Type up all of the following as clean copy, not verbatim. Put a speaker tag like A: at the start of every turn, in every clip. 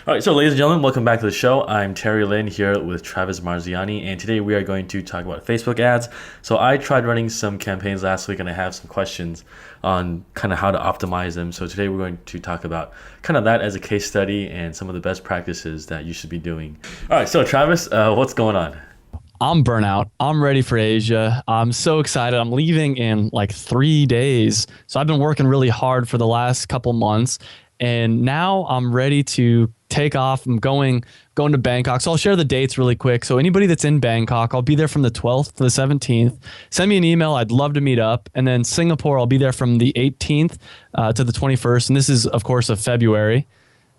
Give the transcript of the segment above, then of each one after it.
A: All right, so ladies and gentlemen, welcome back to the show. I'm Terry Lin here with Travis Marziani, and today we are going to talk about Facebook ads. So I tried running some campaigns last week, and I have some questions on kind of how to optimize them. So today we're going to talk about kind of that as a case study and some of the best practices that you should be doing. All right, so Travis, what's going on?
B: I'm burnout. I'm ready for Asia. I'm so excited. I'm leaving in like 3 days. So I've been working really hard for the last couple months, and now I'm ready to take off. I'm going to Bangkok. So I'll share the dates really quick. So anybody that's in Bangkok, I'll be there from the 12th to the 17th. Send me an email. I'd love to meet up. And then Singapore, I'll be there from the 18th to the 21st. And this is, of course, of February.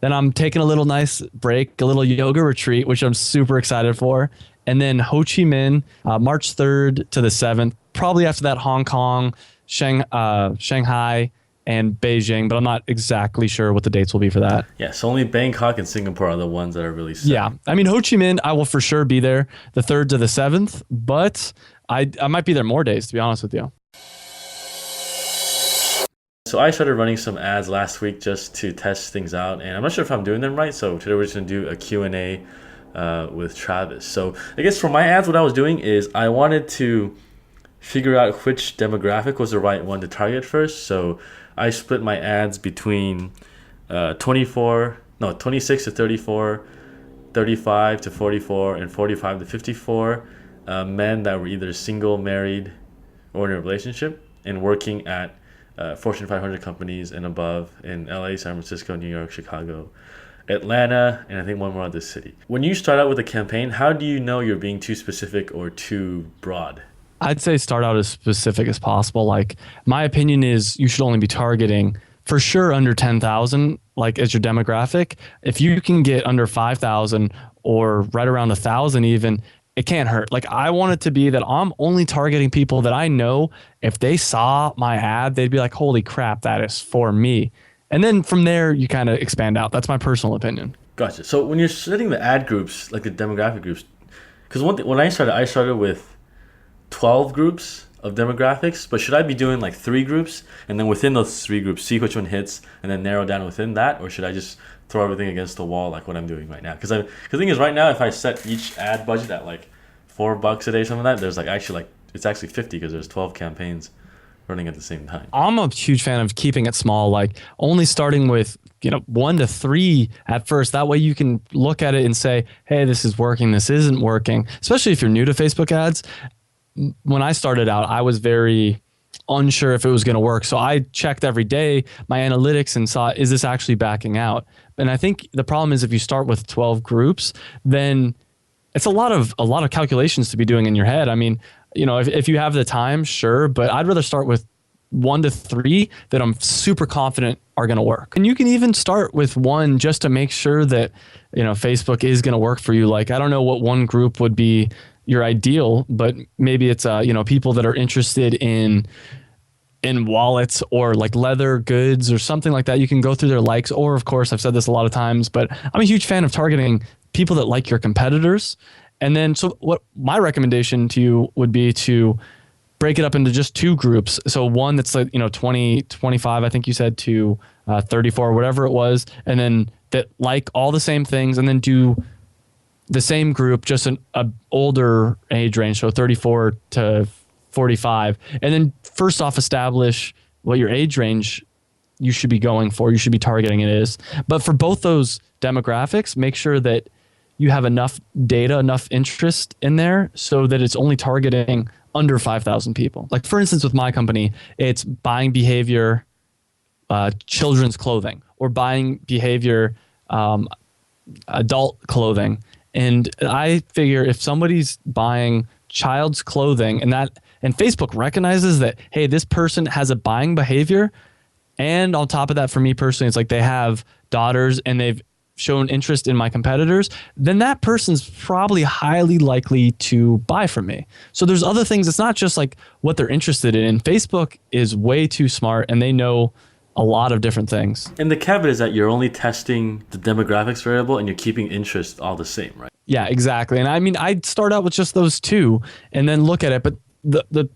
B: Then I'm taking a little nice break, a little yoga retreat, which I'm super excited for. And then Ho Chi Minh, March 3rd to the 7th. Probably after that, Hong Kong, Shanghai, and Beijing, but I'm not exactly sure what the dates will be for that.
A: Yeah, so only Bangkok and Singapore are the ones that are really set.
B: Yeah, I mean, Ho Chi Minh, I will for sure be there the 3rd to the 7th, but I might be there more days, to be honest with you.
A: So I started running some ads last week just to test things out, and I'm not sure if I'm doing them right, so today we're just going to do a Q&A with Travis. So I guess for my ads, what I was doing is I wanted to figure out which demographic was the right one to target first. So I split my ads between 26 to 34, 35 to 44, and 45 to 54 men that were either single, married, or in a relationship and working at Fortune 500 companies and above in LA, San Francisco, New York, Chicago, Atlanta, and I think one more other city. When you start out with a campaign, how do you know you're being too specific or too broad?
B: I'd say start out as specific as possible. Like, my opinion is you should only be targeting for sure under 10,000, like as your demographic. If you can get under 5,000 or right around 1,000 even, it can't hurt. Like, I want it to be that I'm only targeting people that I know if they saw my ad, they'd be like, holy crap, that is for me. And then from there, you kind of expand out. That's my personal opinion.
A: Gotcha. So when you're setting the ad groups, like the demographic groups, because when I started with 12 groups of demographics, but should I be doing like 3 groups and then within those 3 groups see which one hits and then narrow down within that, or should I just throw everything against the wall like what I'm doing right now? Because the thing is, right now, if I set each ad budget at like $4 a day, something like that, there's it's actually 50 because there's 12 campaigns running at the same time.
B: I'm a huge fan of keeping it small, like only starting with 1 to 3 at first. That way you can look at it and say, hey, this is working, this isn't working, especially if you're new to Facebook ads. When I started out, I was very unsure if it was going to work. So I checked every day my analytics and saw, is this actually backing out? And I think the problem is if you start with 12 groups, then it's a lot of calculations to be doing in your head. I mean, if you have the time, sure, but I'd rather start with 1 to 3 that I'm super confident are going to work. And you can even start with 1 just to make sure that, Facebook is going to work for you. Like, I don't know what one group would be your ideal, but maybe it's people that are interested in wallets or like leather goods or something like that. You can go through their likes, or of course, I've said this a lot of times, but I'm a huge fan of targeting people that like your competitors. And then, so what my recommendation to you would be to break it up into just 2 groups. So one that's like, 20, 25, I think you said, to 34, whatever it was. And then that like all the same things, and then do the same group, just an older age range, so 34 to 45. And then first off, establish what your age range you should be going for, you should be targeting it is. But for both those demographics, make sure that you have enough data, enough interest in there so that it's only targeting under 5,000 people. Like, for instance, with my company, it's buying behavior, children's clothing, or buying behavior, adult clothing. And I figure if somebody's buying child's clothing and Facebook recognizes that, hey, this person has a buying behavior, and on top of that, for me personally, it's like they have daughters and they've shown interest in my competitors, then that person's probably highly likely to buy from me. So there's other things. It's not just like what they're interested in. Facebook is way too smart, and they know a lot of different things.
A: And the caveat is that you're only testing the demographics variable and you're keeping interest all the same, right?
B: Yeah, exactly. And I mean, I'd start out with just those 2 and then look at it. But the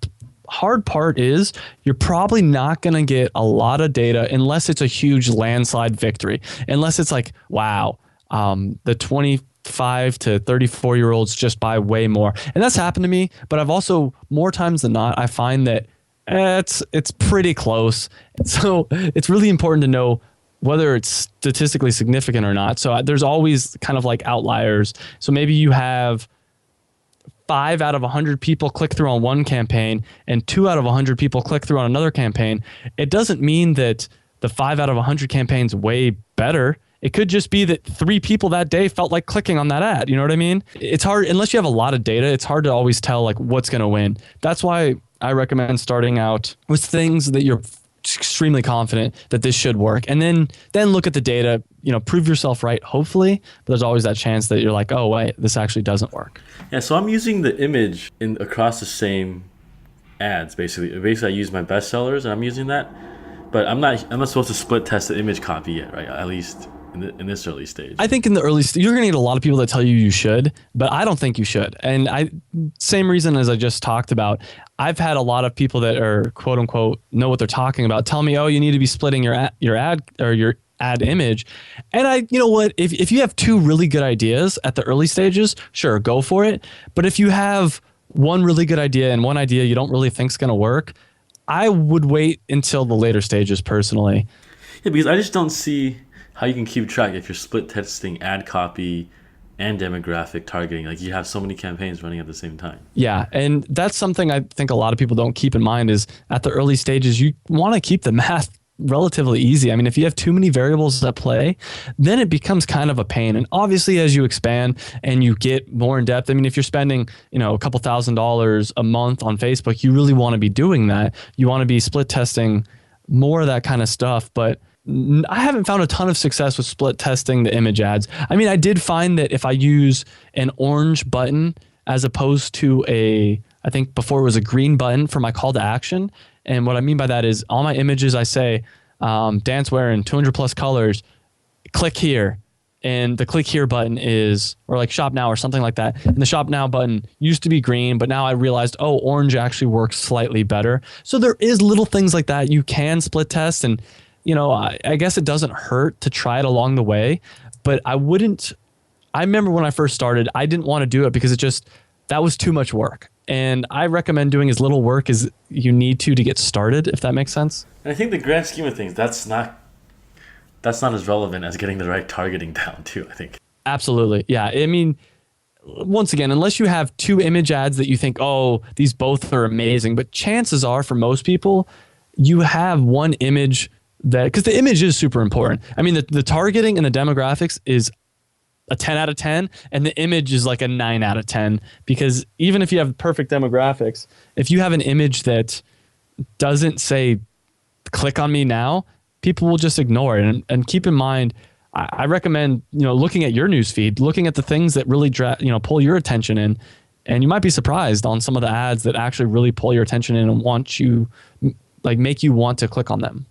B: hard part is you're probably not going to get a lot of data unless it's a huge landslide victory, unless it's like, wow, The 25 to 34-year-olds just buy way more. And that's happened to me, but I've also, more times than not, I find that it's pretty close. So it's really important to know whether it's statistically significant or not. So there's always kind of like outliers. So maybe you have 5 out of 100 people click through on one campaign and 2 out of 100 people click through on another campaign. It doesn't mean that the 5 out of 100 campaigns way better. It could just be that 3 people that day felt like clicking on that ad. You know what I mean? It's hard, unless you have a lot of data, it's hard to always tell like what's going to win. That's why I recommend starting out with things that you're extremely confident that this should work. And then look at the data, prove yourself right, hopefully, but there's always that chance that you're like, oh wait, this actually doesn't work.
A: Yeah, so I'm using the image across the same ads basically. Basically I use my bestsellers and I'm using that, but I'm not supposed to split test the image copy yet, right? At least in this early stage.
B: I think in the early stage, you're going to get a lot of people that tell you should, but I don't think you should. And same reason as I just talked about, I've had a lot of people that are quote unquote know what they're talking about tell me, oh, you need to be splitting your ad or your ad image. And you know what, if you have 2 really good ideas at the early stages, sure, go for it. But if you have one really good idea and one idea you don't really think is going to work, I would wait until the later stages personally.
A: Yeah, because I just don't see how you can keep track if you're split testing ad copy and demographic targeting. Like you have so many campaigns running at the same time.
B: Yeah, and that's something I think a lot of people don't keep in mind is at the early stages, you want to keep the math relatively easy. I mean, if you have too many variables at play, then it becomes kind of a pain. And obviously, as you expand and you get more in depth, I mean, if you're spending, a couple $1,000s a month on Facebook, you really want to be doing that. You want to be split testing more of that kind of stuff. But I haven't found a ton of success with split testing the image ads. I mean, I did find that if I use an orange button as opposed to I think before it was a green button for my call to action. And what I mean by that is all my images, I say, dance wearing 200 plus colors, click here. And the click here button is, or like shop now or something like that. And the shop now button used to be green, but now I realized, oh, orange actually works slightly better. So there is little things like that you can split test. And I guess it doesn't hurt to try it along the way, but I remember when I first started, I didn't want to do it because that was too much work. And I recommend doing as little work as you need to get started, if that makes sense.
A: And I think the grand scheme of things, that's not as relevant as getting the right targeting down too, I think.
B: Absolutely. Yeah. I mean, once again, unless you have 2 image ads that you think, oh, these both are amazing, but chances are for most people, you have one image because the image is super important. I mean, the targeting and the demographics is a 10 out of 10, and the image is like a 9 out of 10, because even if you have perfect demographics, if you have an image that doesn't say, click on me now, people will just ignore it. And keep in mind, I recommend, looking at your newsfeed, looking at the things that really pull your attention in, and you might be surprised on some of the ads that actually really pull your attention in and make you want to click on them.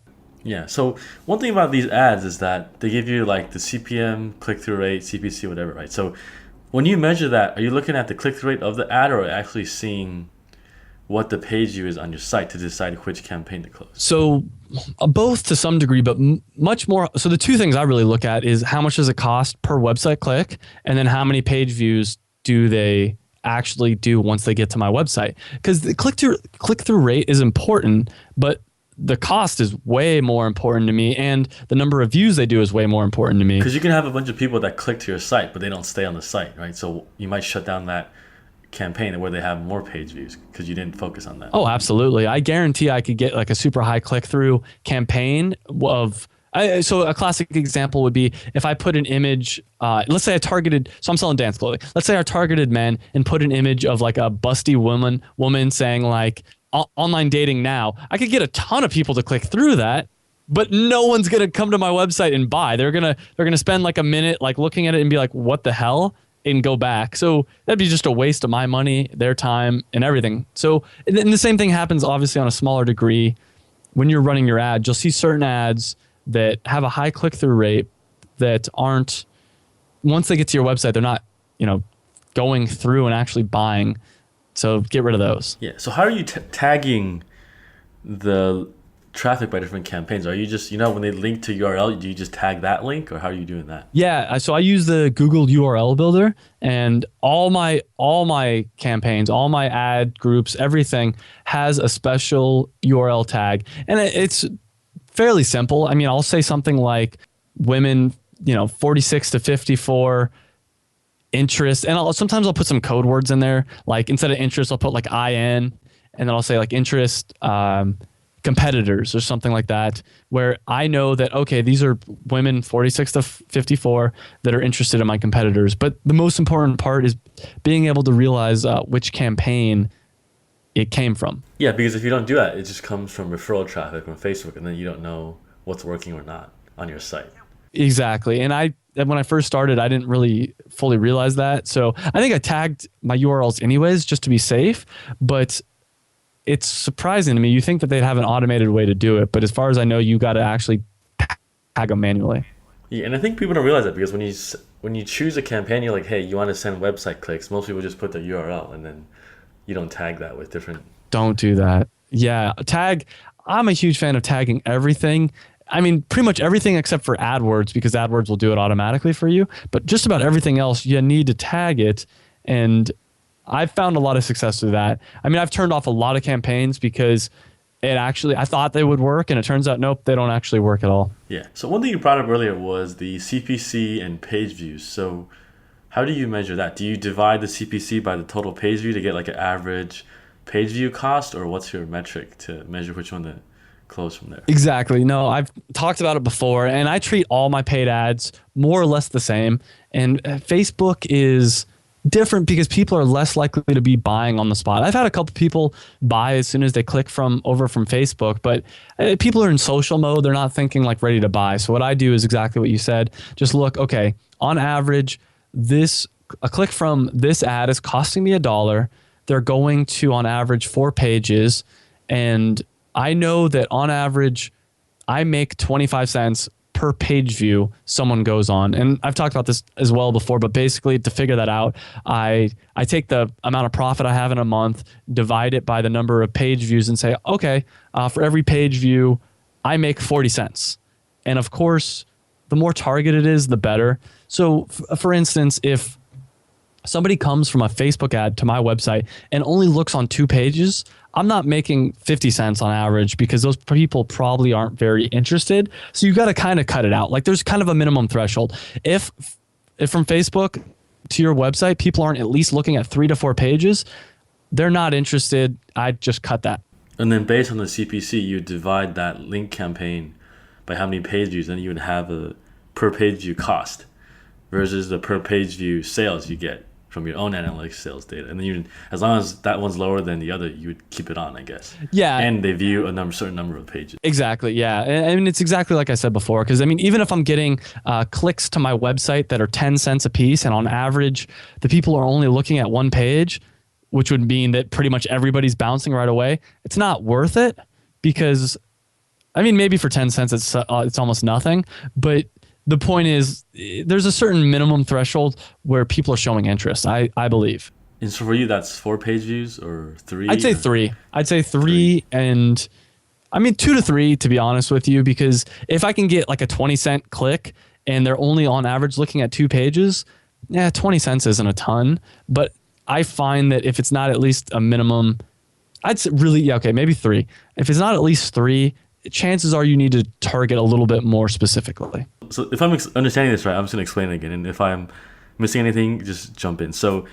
A: Yeah, so one thing about these ads is that they give you like the CPM, click-through rate, CPC, whatever, right? So when you measure that, are you looking at the click-through rate of the ad, or actually seeing what the page view is on your site to decide which campaign to close?
B: So both to some degree, but much more. So the 2 things I really look at is how much does it cost per website click, and then how many page views do they actually do once they get to my website? Because the click-through rate is important, but the cost is way more important to me, and the number of views they do is way more important to me.
A: Because you can have a bunch of people that click to your site, but they don't stay on the site, right? So you might shut down that campaign where they have more page views because you didn't focus on that.
B: Oh, absolutely. I guarantee I could get like a super high click-through campaign of... So a classic example would be if I put an image, let's say I'm selling dance clothing. Let's say I targeted men and put an image of like a busty woman saying like, online dating now. I could get a ton of people to click through that, but no one's going to come to my website and buy. They're going to spend like a minute like looking at it and be like, what the hell? And go back. So that'd be just a waste of my money, their time, and everything. So, and the same thing happens obviously on a smaller degree. When you're running your ad, you'll see certain ads that have a high click-through rate that aren't, once they get to your website, they're not, going through and actually buying. So get rid of those.
A: Yeah. So how are you tagging the traffic by different campaigns? Are you just, when they link to URL, do you just tag that link, or how are you doing that?
B: Yeah, so I use the Google URL builder, and all my campaigns, all my ad groups, everything has a special URL tag, and it's fairly simple. I mean, I'll say something like women, 46 to 54 interest, and sometimes I'll put some code words in there. Like instead of interest, I'll put like IN, and then I'll say like interest competitors or something like that, where I know that, okay, these are women 46 to 54 that are interested in my competitors. But the most important part is being able to realize which campaign it came from.
A: Yeah, because if you don't do that, it just comes from referral traffic from Facebook, and then you don't know what's working or not on your site.
B: Exactly. And when I first started, I didn't really fully realize that. So I think I tagged my URLs anyways, just to be safe. But it's surprising to me. You think that they'd have an automated way to do it, but as far as I know, you got to actually tag them manually.
A: Yeah, and I think people don't realize that, because when you choose a campaign, you're like, hey, you want to send website clicks. Most people just put the URL, and then you don't tag that with different.
B: Don't do that. Yeah, tag. I'm a huge fan of tagging everything. I mean, pretty much everything except for AdWords, because AdWords will do it automatically for you. But just about everything else, you need to tag it. And I've found a lot of success with that. I mean, I've turned off a lot of campaigns because I thought they would work, and it turns out, nope, they don't actually work at all.
A: Yeah. So one thing you brought up earlier was the CPC and page views. So how do you measure that? Do you divide the CPC by the total page view to get like an average page view cost, or what's your metric to measure which one to close from there?
B: Exactly. No, I've talked about it before, and I treat all my paid ads more or less the same. And Facebook is different because people are less likely to be buying on the spot. I've had a couple people buy as soon as they click over from Facebook, but people are in social mode. They're not thinking like ready to buy. So what I do is exactly what you said. Just look, okay, on average, a click from this ad is costing me $1. They're going to, on average, 4 pages. And I know that on average, I make 25 cents per page view someone goes on. And I've talked about this as well before, but basically to figure that out, I take the amount of profit I have in a month, divide it by the number of page views, and say, okay, for every page view, I make 40 cents. And of course, the more targeted it is, the better. So for instance, if somebody comes from a Facebook ad to my website and only looks on 2 pages, I'm not making 50 cents on average, because those people probably aren't very interested. So you got to kind of cut it out. Like there's kind of a minimum threshold. If from Facebook to your website, people aren't at least looking at 3 to 4 pages, they're not interested. I'd just cut that.
A: And then based on the CPC, you divide that link campaign by how many page views, and you would have a per page view cost versus the per page view sales you get from your own analytics sales data. And then as long as that one's lower than the other, you would keep it on, I guess.
B: Yeah.
A: And they view a certain number of pages.
B: Exactly. Yeah. I mean, it's exactly like I said before, because I mean, even if I'm getting clicks to my website that are 10 cents a piece, and on average, the people are only looking at 1 page, which would mean that pretty much everybody's bouncing right away, it's not worth it, because I mean, maybe for 10 cents, it's almost nothing, but the point is, there's a certain minimum threshold where people are showing interest, I believe.
A: And so for you, that's 4 page views or 3?
B: I'd say 3. I'd say 3, and I mean 2 to 3, to be honest with you, because if I can get like a 20-cent click and they're only on average looking at 2 pages, 20 cents isn't a ton. But I find that if it's not at least a minimum, I'd say maybe 3. If it's not at least 3, chances are you need to target a little bit more specifically.
A: So if I'm understanding this right, I'm just going to explain it again. And if I'm missing anything, just jump in. So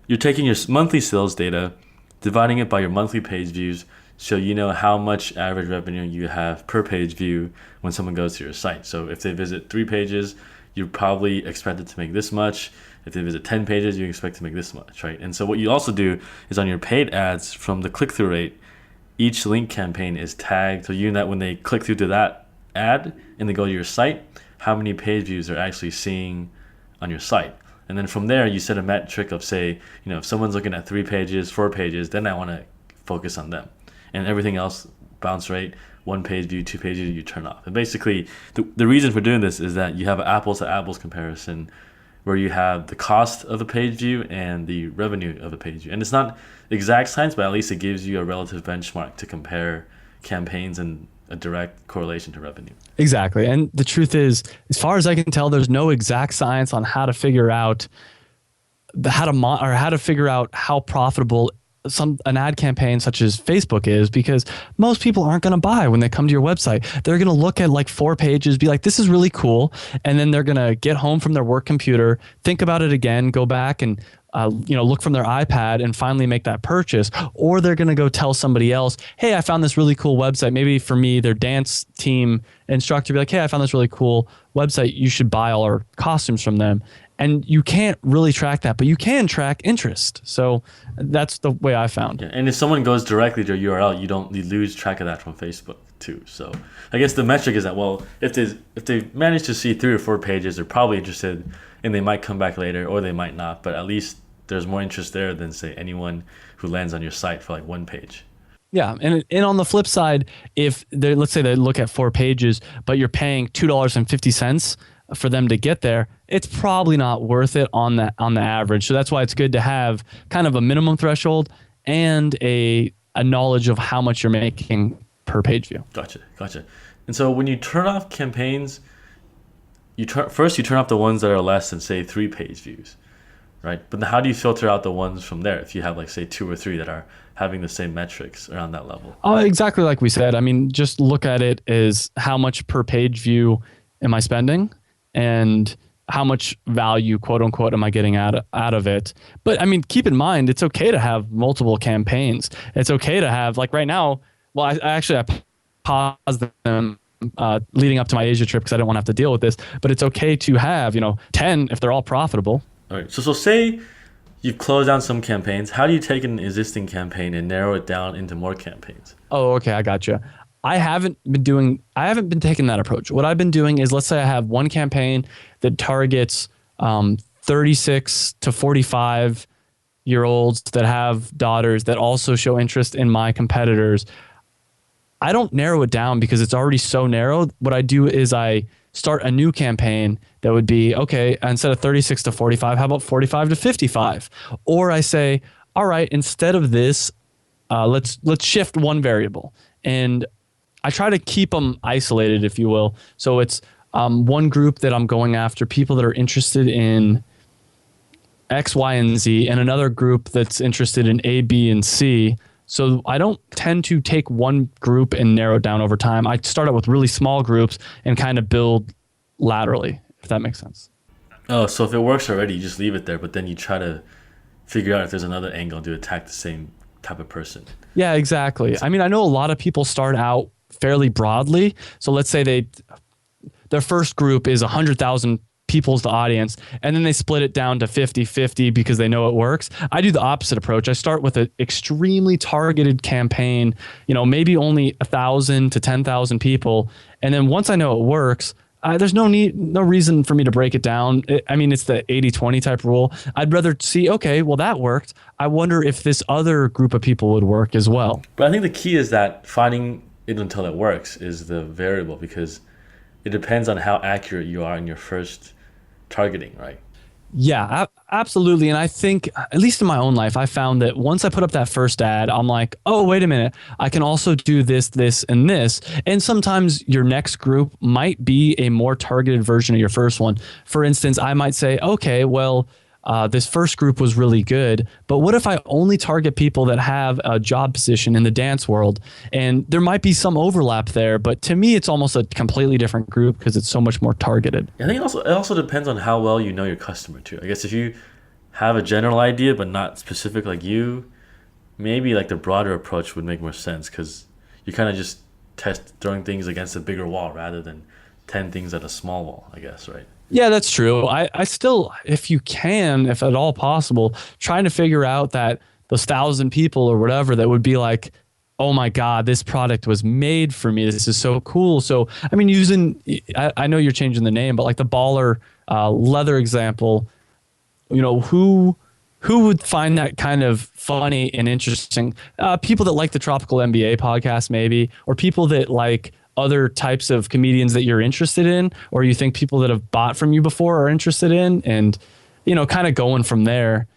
A: you're taking your monthly sales data, dividing it by your monthly page views, so you know how much average revenue you have per page view when someone goes to your site. So if they visit 3 pages, you're probably expected to make this much. If they visit 10 pages, you expect to make this much, right? And so what you also do is on your paid ads, from the click-through rate, each link campaign is tagged, so you know that when they click through to that ad and they go to your site, how many page views they're actually seeing on your site. And then from there, you set a metric of, say, if someone's looking at 3 pages, 4 pages, then I want to focus on them. And everything else, bounce rate, 1 page view, 2 pages, you turn off. And basically, the reason for doing this is that you have an apples to apples comparison, where you have the cost of a page view and the revenue of a page view. And it's not exact science, but at least it gives you a relative benchmark to compare campaigns and a direct correlation to revenue.
B: Exactly. And the truth is, as far as I can tell, there's no exact science on how to figure out how to figure out how profitable an ad campaign such as Facebook is, because most people aren't going to buy when they come to your website. They're going to look at like 4 pages, be like, this is really cool. And then they're going to get home from their work computer, think about it again, go back and look from their iPad and finally make that purchase. Or they're going to go tell somebody else, hey, I found this really cool website. Maybe for me, their dance team instructor be like, hey, I found this really cool website. You should buy all our costumes from them. And you can't really track that, but you can track interest. So that's the way I found.
A: Yeah, and if someone goes directly to your URL, you lose track of that from Facebook too. So I guess the metric is that, well, if they manage to see 3 or 4 pages, they're probably interested, and they might come back later, or they might not. But at least there's more interest there than, say, anyone who lands on your site for like 1 page.
B: Yeah, and on the flip side, if let's say they look at 4 pages, but you're paying $2.50 for them to get there, it's probably not worth it on the average. So that's why it's good to have kind of a minimum threshold and a knowledge of how much you're making per page view.
A: Gotcha. And so when you turn off campaigns, you turn off the ones that are less than, say, 3 page views, right? But then how do you filter out the ones from there if you have like, say, 2 or 3 that are having the same metrics around that level?
B: Exactly like we said. I mean, just look at it as how much per page view am I spending, and how much value, quote unquote, am I getting out of it? But I mean, keep in mind, it's okay to have multiple campaigns. It's okay to have, like right now, well, I paused them leading up to my Asia trip because I didn't want to have to deal with this, but it's okay to have, 10 if they're all profitable.
A: All right. So say you've closed down some campaigns. How do you take an existing campaign and narrow it down into more campaigns?
B: Oh, okay. I got you. I haven't been taking that approach. What I've been doing is, let's say I have one campaign that targets 36 to 45 year olds that have daughters that also show interest in my competitors. I don't narrow it down because it's already so narrow. What I do is I start a new campaign that would be, okay, instead of 36 to 45, how about 45 to 55? Or I say, all right, instead of this, let's shift one variable. And I try to keep them isolated, if you will. So it's one group that I'm going after, people that are interested in X, Y, and Z, and another group that's interested in A, B, and C. So I don't tend to take one group and narrow it down over time. I start out with really small groups and kind of build laterally, if that makes sense.
A: Oh, so if it works already, you just leave it there, but then you try to figure out if there's another angle to attack the same type of person. Yeah,
B: exactly. I mean, I know a lot of people start out fairly broadly. So let's say their first group is 100,000 people's the audience, and then they split it down to 50-50 because they know it works. I do the opposite approach. I start with an extremely targeted campaign, maybe only 1,000 to 10,000 people. And then once I know it works, there's no reason for me to break it down. It's the 80-20 type rule. I'd rather see, okay, well, that worked. I wonder if this other group of people would work as well.
A: But I think the key is that finding it until it works is the variable, because it depends on how accurate you are in your first targeting, right?
B: Yeah, absolutely. And I think, at least in my own life, I found that once I put up that first ad, I'm like, oh, wait a minute, I can also do this, this, and this. And sometimes your next group might be a more targeted version of your first one. For instance, I might say, okay, well, this first group was really good, but what if I only target people that have a job position in the dance world? And there might be some overlap there, but to me, it's almost a completely different group because it's so much more targeted.
A: I think it also depends on how well you know your customer too. I guess if you have a general idea but not specific like you, maybe like the broader approach would make more sense, because you kind of just throwing things against a bigger wall rather than 10 things at a small wall, I guess, right?
B: Yeah, that's true. I still, if you can, if at all possible, trying to figure out that those 1,000 people or whatever that would be like, oh my God, this product was made for me. This is so cool. So, I know you're changing the name, but like the Baller leather example, who would find that kind of funny and interesting? People that like the Tropical MBA podcast, maybe, or people that like other types of comedians that you're interested in, or you think people that have bought from you before are interested in, and kind of going from there.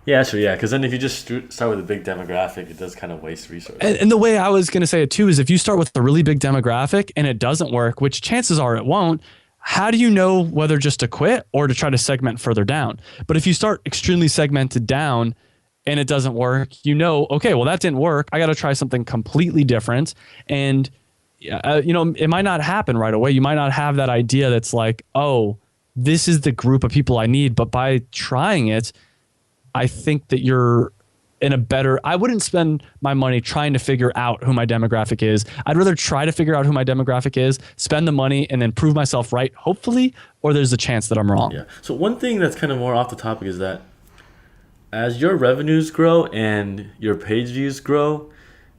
A: Yeah, sure, yeah. Because then if you just start with a big demographic, it does kind of waste resources.
B: And the way I was going to say it too is if you start with a really big demographic and it doesn't work, which chances are it won't, how do you know whether just to quit or to try to segment further down? But if you start extremely segmented down and it doesn't work, you know, okay, well, that didn't work. I got to try something completely different. And, you know, it might not happen right away. You might not have that idea that's like, oh, this is the group of people I need. But by trying it, I think that you're in a better, I wouldn't spend my money trying to figure out who my demographic is. I'd rather try to figure out who my demographic is, spend the money, and then prove myself right, hopefully, or there's a chance that I'm wrong.
A: Yeah. So one thing that's kind of more off the topic is that as your revenues grow and your page views grow,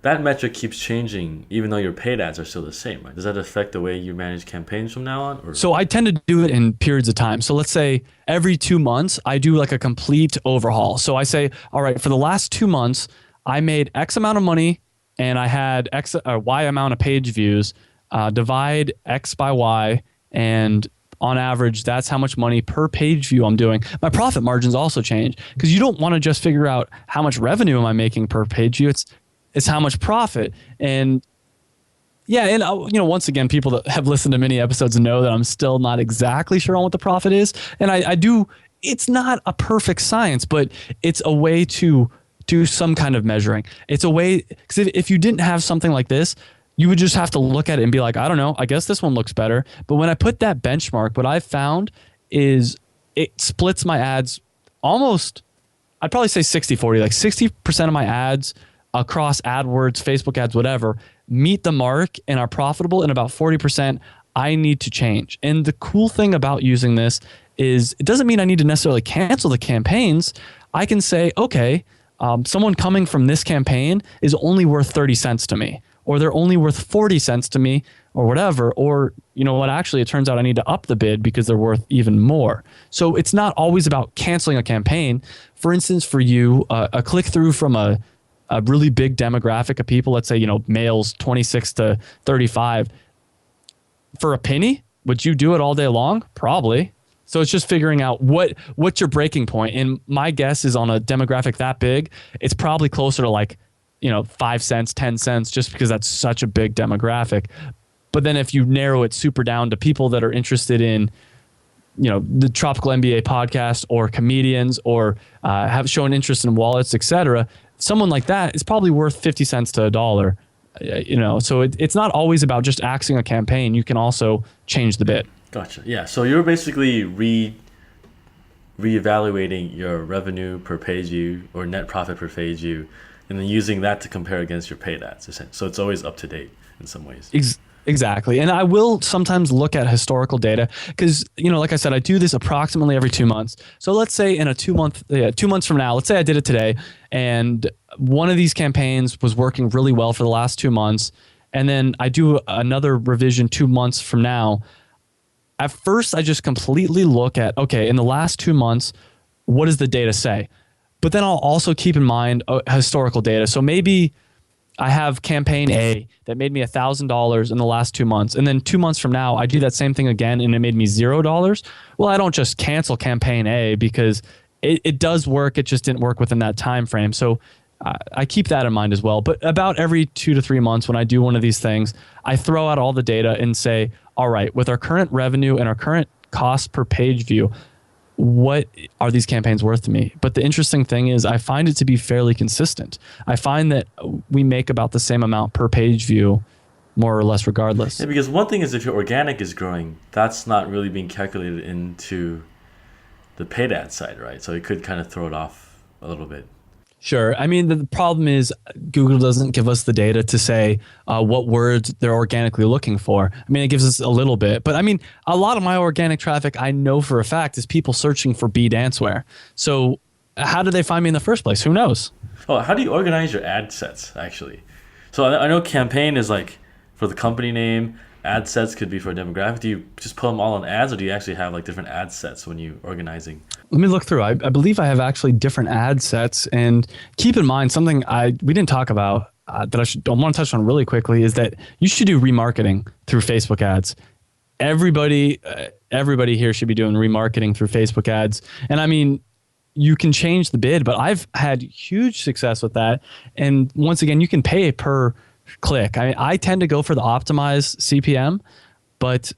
A: that metric keeps changing even though your paid ads are still the same, right? Does that affect the way you manage campaigns from now on? Or?
B: So I tend to do it in periods of time. So let's say every 2 months, I do like a complete overhaul. So I say, all right, for the last 2 months, I made X amount of money and I had X or Y amount of page views, divide X by Y, and on average, that's how much money per page view I'm doing. My profit margins also change because you don't want to just figure out how much revenue am I making per page view. It's how much profit. And yeah, and you know, once again, people that have listened to many episodes know that I'm still not exactly sure on what the profit is. And I do, it's not a perfect science, but it's a way to do some kind of measuring. It's a way, because if you didn't have something like this, you would just have to look at it and be like, I don't know, I guess this one looks better. But when I put that benchmark, what I've found is it splits my ads almost, I'd probably say 60-40, like 60% of my ads across AdWords, Facebook ads, whatever, meet the mark and are profitable, and about 40% I need to change. And the cool thing about using this is it doesn't mean I need to necessarily cancel the campaigns. I can say, okay, someone coming from this campaign is only worth 30 cents to me, or they're only worth 40 cents to me, or whatever. Or, you know what, actually, it turns out I need to up the bid because they're worth even more. So it's not always about canceling a campaign. For instance, for you, a click through from a really big demographic of people, let's say, you know, males 26 to 35, for a penny, would you do it all day long? Probably. So it's just figuring out what's your breaking point. And my guess is on a demographic that big, it's probably closer to like, you know, 5 cents, 10 cents, just because that's such a big demographic. But then if you narrow it super down to people that are interested in, you know, the Tropical MBA podcast or comedians or have shown interest in wallets, etc., someone like that is probably worth 50 cents to $1. You know, so it's not always about just axing a campaign. You can also change the bid.
A: Gotcha. Yeah. So you're basically reevaluating your revenue per page view or net profit per page view, and then using that to compare against your paid ads. So it's always up to date in some ways.
B: Exactly. And I will sometimes look at historical data because, you know, like I said, I do this approximately every 2 months. So let's say in a 2 months from now, let's say I did it today and one of these campaigns was working really well for the last 2 months. And then I do another revision 2 months from now. At first, I just completely look at, okay, in the last 2 months, what does the data say? But then I'll also keep in mind historical data. So maybe I have campaign A that made me $1,000 in the last 2 months. And then 2 months from now, I do that same thing again and it made me $0. Well, I don't just cancel campaign A because it does work. It just didn't work within that time frame. So I keep that in mind as well. But about every 2 to 3 months when I do one of these things, I throw out all the data and say, all right, with our current revenue and our current cost per page view, what are these campaigns worth to me? But the interesting thing is I find it to be fairly consistent. I find that we make about the same amount per page view, more or less regardless.
A: Yeah, because one thing is if your organic is growing, that's not really being calculated into the paid ad side, right? So it could kind of throw it off a little bit.
B: Sure. I mean, the problem is Google doesn't give us the data to say what words they're organically looking for. I mean, it gives us a little bit, but I mean, a lot of my organic traffic, I know for a fact, is people searching for bee dancewear. So how did they find me in the first place? Who knows?
A: Oh, how do you organize your ad sets, actually? So I know campaign is like for the company name. Ad sets could be for a demographic. Do you just put them all on ads, or do you actually have like different ad sets when you're organizing?
B: Let me look through. I believe I have actually different ad sets. And keep in mind, something we didn't talk about that I want to touch on really quickly is that you should do remarketing through Facebook ads. Everybody here should be doing remarketing through Facebook ads. And I mean, you can change the bid, but I've had huge success with that. And once again, you can pay per click. I tend to go for the optimized CPM, but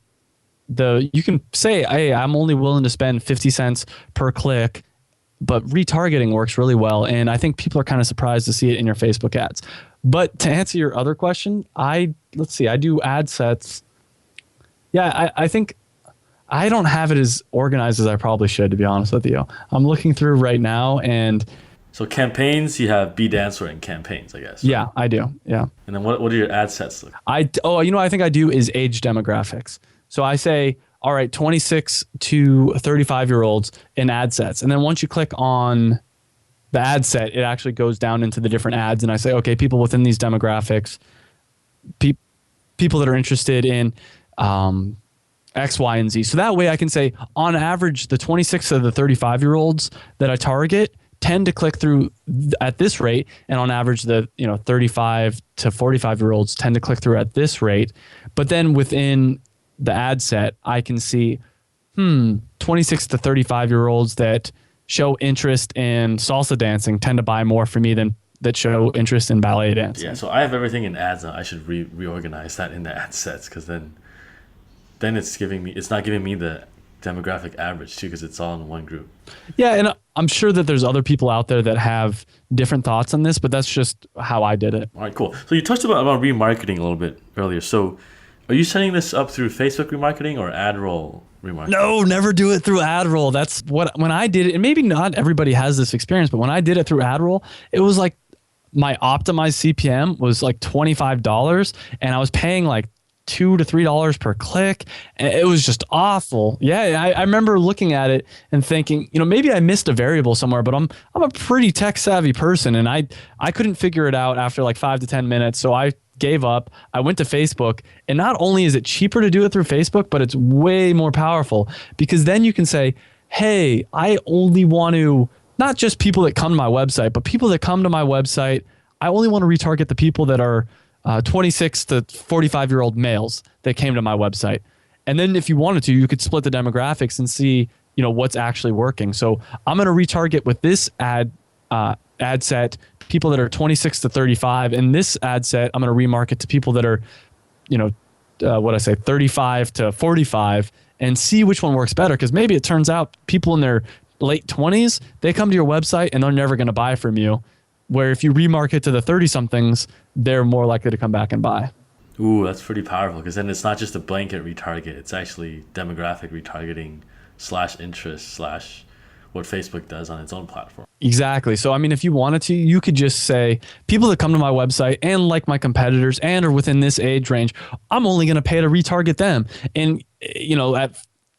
B: you can say, hey, I'm only willing to spend 50 cents per click, but retargeting works really well. And I think people are kind of surprised to see it in your Facebook ads. But to answer your other question, I do ad sets. Yeah, I think I don't have it as organized as I probably should, to be honest with you. I'm looking through right now, and
A: so campaigns, you have BeDancer and campaigns, I guess. Right?
B: Yeah, I do. Yeah.
A: And then what do your ad sets look?
B: I think I do is age demographics. So I say, all right, 26 to 35-year-olds in ad sets. And then once you click on the ad set, it actually goes down into the different ads. And I say, okay, people within these demographics, people that are interested in X, Y, and Z. So that way I can say, on average, the 26 to the 35-year-olds that I target tend to click through at this rate. And on average, the 35 to 45-year-olds tend to click through at this rate. But then within the ad set, I can see 26 to 35-year-olds that show interest in salsa dancing tend to buy more for me than that show interest in ballet dancing.
A: Yeah, so I have everything in ads now. I should reorganize that in the ad sets, because then it's not giving me the demographic average too, because it's all in one group.
B: Yeah, and I'm sure that there's other people out there that have different thoughts on this, but that's just how I did it.
A: All right, cool. So you touched about remarketing a little bit earlier. So are you setting this up through Facebook remarketing or AdRoll remarketing?
B: No, never do it through AdRoll. That's when I did it, and maybe not everybody has this experience, but when I did it through AdRoll, it was like my optimized CPM was like $25, and I was paying like $2 to $3 per click. And it was just awful. Yeah, I remember looking at it and thinking, maybe I missed a variable somewhere, but I'm a pretty tech savvy person, and I couldn't figure it out after like 5 to 10 minutes. So I gave up. I went to Facebook, and not only is it cheaper to do it through Facebook, but it's way more powerful, because then you can say, hey, I only want to, not just people that come to my website, but people that come to my website, I only want to retarget the people that are 26 to 45-year-old males that came to my website. And then if you wanted to, you could split the demographics and see, what's actually working. So I'm going to retarget with this ad set people that are 26 to 35. And this ad set, I'm going to remarket to people that are, 35 to 45, and see which one works better. Because maybe it turns out people in their late 20s, they come to your website and they're never going to buy from you. Where if you remarket to the 30-somethings, they're more likely to come back and buy.
A: Ooh, that's pretty powerful, because then it's not just a blanket retarget. It's actually demographic retargeting / interest / what Facebook does on its own platform.
B: Exactly. So, I mean, if you wanted to, you could just say, people that come to my website and like my competitors and are within this age range, I'm only going to pay to retarget them. And, at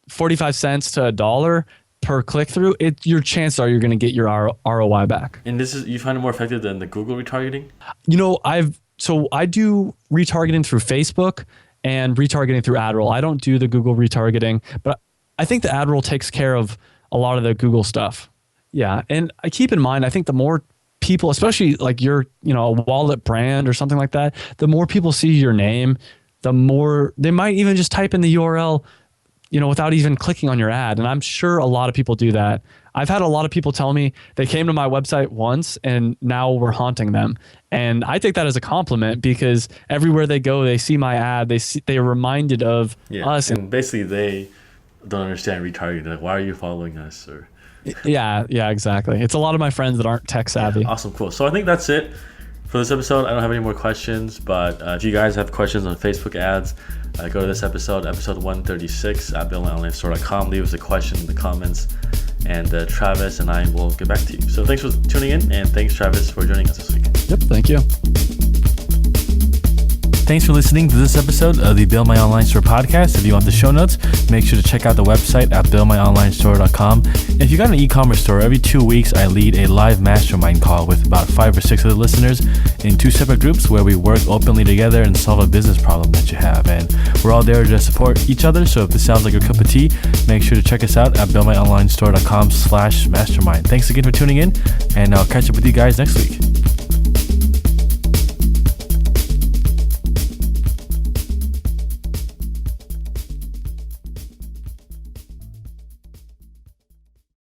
B: 45 cents to $1 per click through, your chances are you're going to get your ROI back.
A: And you find it more effective than the Google retargeting?
B: I do retargeting through Facebook and retargeting through AdRoll. I don't do the Google retargeting, but I think the AdRoll takes care of a lot of the Google stuff. Yeah. And I keep in mind, I think the more people, especially like you're, a wallet brand or something like that, the more people see your name, the more they might even just type in the URL, without even clicking on your ad. And I'm sure a lot of people do that. I've had a lot of people tell me they came to my website once and now we're haunting them. And I take that as a compliment, because everywhere they go, they see my ad, they're reminded of us.
A: And basically they don't understand retargeting. Like, why are you following us? Or
B: Yeah, exactly. It's a lot of my friends that aren't tech savvy.
A: Yeah, awesome, cool. So I think that's it for this episode. I don't have any more questions, but if you guys have questions on Facebook ads, go to this episode 136 at BillMyOnlineStore.com. Leave us a question in the comments, and Travis and I will get back to you. So thanks for tuning in, and thanks, Travis, for joining us this week.
B: Yep, thank you.
A: Thanks for listening to this episode of the Build My Online Store podcast. If you want the show notes, make sure to check out the website at BuildMyOnlineStore.com. And if you got an e-commerce store, every 2 weeks I lead a live mastermind call with about 5 or 6 other listeners in 2 separate groups where we work openly together and solve a business problem that you have. And we're all there to support each other. So if this sounds like your cup of tea, make sure to check us out at BuildMyOnlineStore.com/mastermind. Thanks again for tuning in, and I'll catch up with you guys next week.